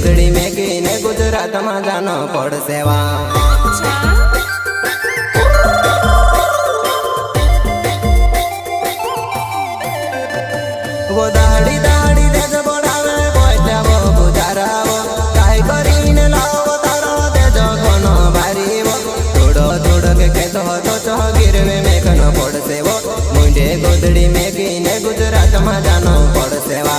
गोदड़ी में कीने गुजरात में जानो पड़से वा। वो दाढ़ी दाढ़ी दे जो बढ़ावे बोला वो गुजारा वो काय करीने लाओ तारो दे जो कोनो भारी वो थोड़ो थोड़ो के कहतो तो चो गिरवे में कनो पड़से वो मुंडे गोदड़ी में कीने गुजरात में जानो पड़से वा।